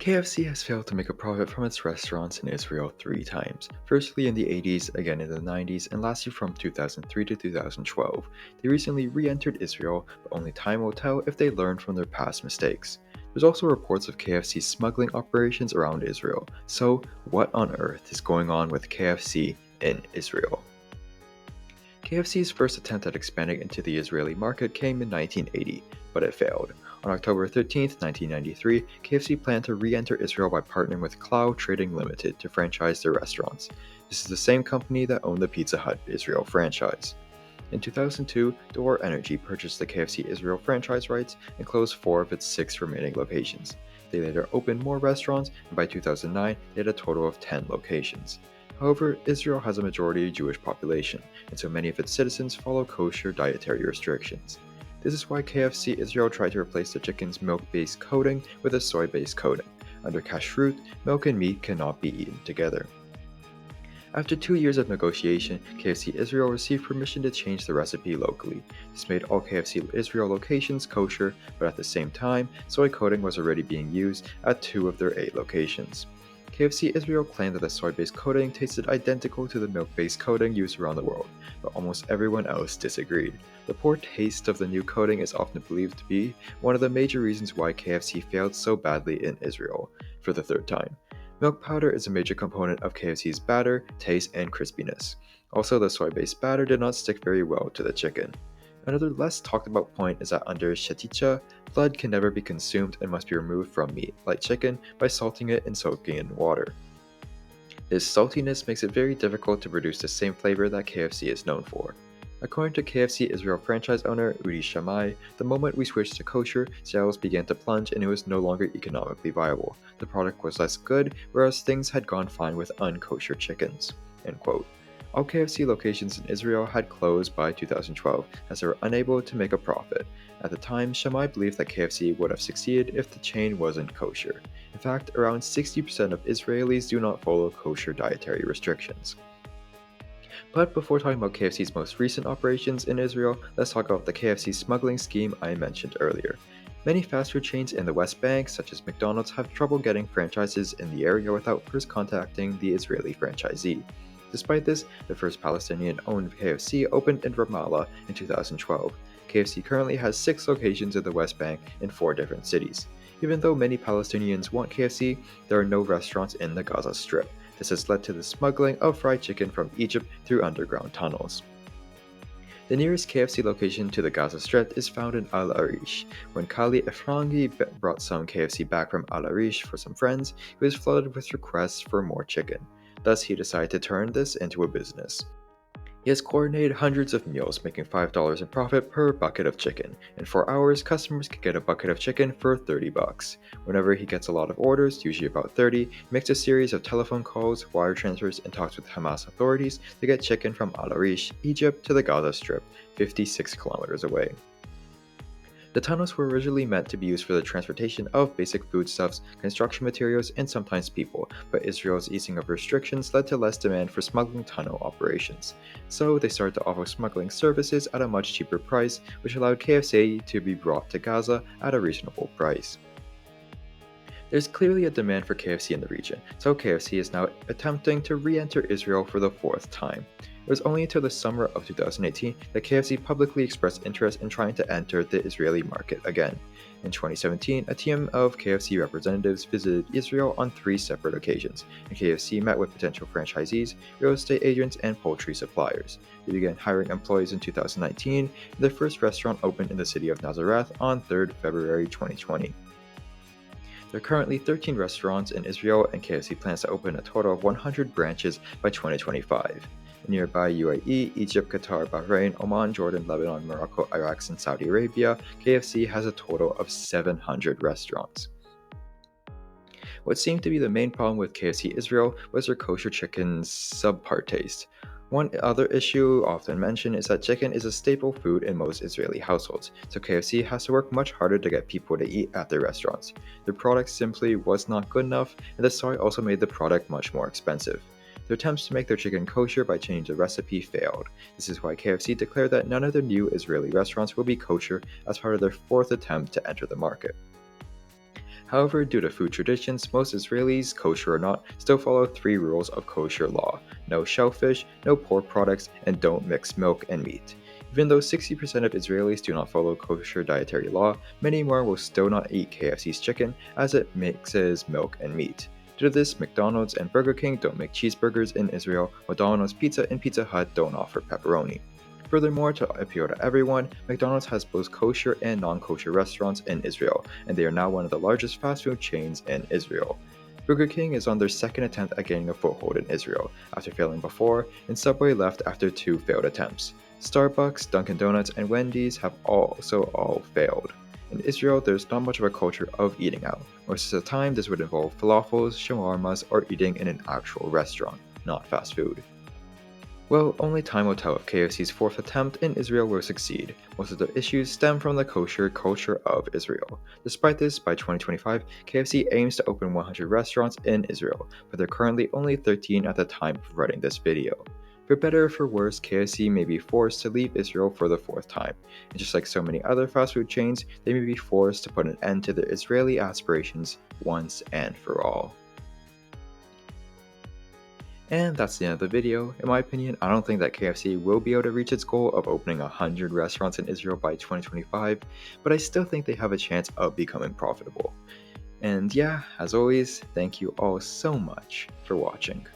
KFC has failed to make a profit from its restaurants in Israel 3 times. Firstly in the 80s, again in the 90s, and lastly from 2003 to 2012. They recently re-entered Israel, but only time will tell if they learned from their past mistakes. There's also reports of KFC smuggling operations around Israel. So, what on earth is going on with KFC in Israel? KFC's first attempt at expanding into the Israeli market came in 1980, but it failed. On October 13, 1993, KFC planned to re-enter Israel by partnering with Clow Trading Limited to franchise their restaurants. This is the same company that owned the Pizza Hut Israel franchise. In 2002, Door Energy purchased the KFC Israel franchise rights and closed 4 of its 6 remaining locations. They later opened more restaurants, and by 2009, they had a total of 10 locations. However, Israel has a majority Jewish population, and so many of its citizens follow kosher dietary restrictions. This is why KFC Israel tried to replace the chicken's milk-based coating with a soy-based coating. Under kashrut, milk and meat cannot be eaten together. After 2 years of negotiation, KFC Israel received permission to change the recipe locally. This made all KFC Israel locations kosher, but at the same time, soy coating was already being used at 2 of their 8 locations. KFC Israel claimed that the soy-based coating tasted identical to the milk-based coating used around the world, but almost everyone else disagreed. The poor taste of the new coating is often believed to be one of the major reasons why KFC failed so badly in Israel for the 3rd time. Milk powder is a major component of KFC's batter, taste, and crispiness. Also, the soy-based batter did not stick very well to the chicken. Another less talked about point is that under sheticha, blood can never be consumed and must be removed from meat, like chicken, by salting it and soaking it in water. This saltiness makes it very difficult to produce the same flavor that KFC is known for. According to KFC Israel franchise owner Udi Shammai, the moment we switched to kosher, sales began to plunge and it was no longer economically viable. The product was less good, whereas things had gone fine with unkosher chickens. End quote. All KFC locations in Israel had closed by 2012 as they were unable to make a profit. At the time, Shammai believed that KFC would have succeeded if the chain wasn't kosher. In fact, around 60% of Israelis do not follow kosher dietary restrictions. But before talking about KFC's most recent operations in Israel, let's talk about the KFC smuggling scheme I mentioned earlier. Many fast food chains in the West Bank, such as McDonald's, have trouble getting franchises in the area without first contacting the Israeli franchisee. Despite this, the first Palestinian-owned KFC opened in Ramallah in 2012. KFC currently has 6 locations in the West Bank in 4 different cities. Even though many Palestinians want KFC, there are no restaurants in the Gaza Strip. This has led to the smuggling of fried chicken from Egypt through underground tunnels. The nearest KFC location to the Gaza Strip is found in Al Arish. When Kali Efrangi brought some KFC back from Al Arish for some friends, he was flooded with requests for more chicken. Thus, he decided to turn this into a business. He has coordinated hundreds of meals, making $5 in profit per bucket of chicken. In 4 hours, customers can get a bucket of chicken for $30. Whenever he gets a lot of orders, usually about 30, he makes a series of telephone calls, wire transfers, and talks with Hamas authorities to get chicken from Al Arish, Egypt, to the Gaza Strip, 56 kilometers away. The tunnels were originally meant to be used for the transportation of basic foodstuffs, construction materials, and sometimes people, but Israel's easing of restrictions led to less demand for smuggling tunnel operations. So they started to offer smuggling services at a much cheaper price, which allowed KFC to be brought to Gaza at a reasonable price. There's clearly a demand for KFC in the region, so KFC is now attempting to re-enter Israel for the 4th time. It was only until the summer of 2018 that KFC publicly expressed interest in trying to enter the Israeli market again. In 2017, a team of KFC representatives visited Israel on 3 separate occasions, and KFC met with potential franchisees, real estate agents, and poultry suppliers. They began hiring employees in 2019, and their first restaurant opened in the city of Nazareth on 3rd February 2020. There are currently 13 restaurants in Israel, and KFC plans to open a total of 100 branches by 2025. In nearby UAE, Egypt, Qatar, Bahrain, Oman, Jordan, Lebanon, Morocco, Iraq, and Saudi Arabia, KFC has a total of 700 restaurants. What seemed to be the main problem with KFC Israel was their kosher chicken's subpar taste. One other issue often mentioned is that chicken is a staple food in most Israeli households, so KFC has to work much harder to get people to eat at their restaurants. Their product simply was not good enough, and the soy also made the product much more expensive. Their attempts to make their chicken kosher by changing the recipe failed. This is why KFC declared that none of their new Israeli restaurants will be kosher as part of their 4th attempt to enter the market. However, due to food traditions, most Israelis, kosher or not, still follow 3 rules of kosher law: no shellfish, no pork products, and don't mix milk and meat. Even though 60% of Israelis do not follow kosher dietary law, many more will still not eat KFC's chicken as it mixes milk and meat. Due to this, McDonald's and Burger King don't make cheeseburgers in Israel, while Domino's Pizza and Pizza Hut don't offer pepperoni. Furthermore, to appeal to everyone, McDonald's has both kosher and non-kosher restaurants in Israel, and they are now one of the largest fast food chains in Israel. Burger King is on their second attempt at getting a foothold in Israel, after failing before, and Subway left after 2 failed attempts. Starbucks, Dunkin' Donuts, and Wendy's have also all failed. In Israel, there's not much of a culture of eating out. Most of the time, this would involve falafels, shawarmas, or eating in an actual restaurant, not fast food. Well, only time will tell if KFC's 4th attempt in Israel will succeed. Most of the issues stem from the kosher culture of Israel. Despite this, by 2025, KFC aims to open 100 restaurants in Israel, but they're currently only 13 at the time of writing this video. For better or for worse, KFC may be forced to leave Israel for the 4th time. And just like so many other fast food chains, they may be forced to put an end to their Israeli aspirations once and for all. And that's the end of the video. In my opinion, I don't think that KFC will be able to reach its goal of opening 100 restaurants in Israel by 2025, but I still think they have a chance of becoming profitable. And yeah, as always, thank you all so much for watching.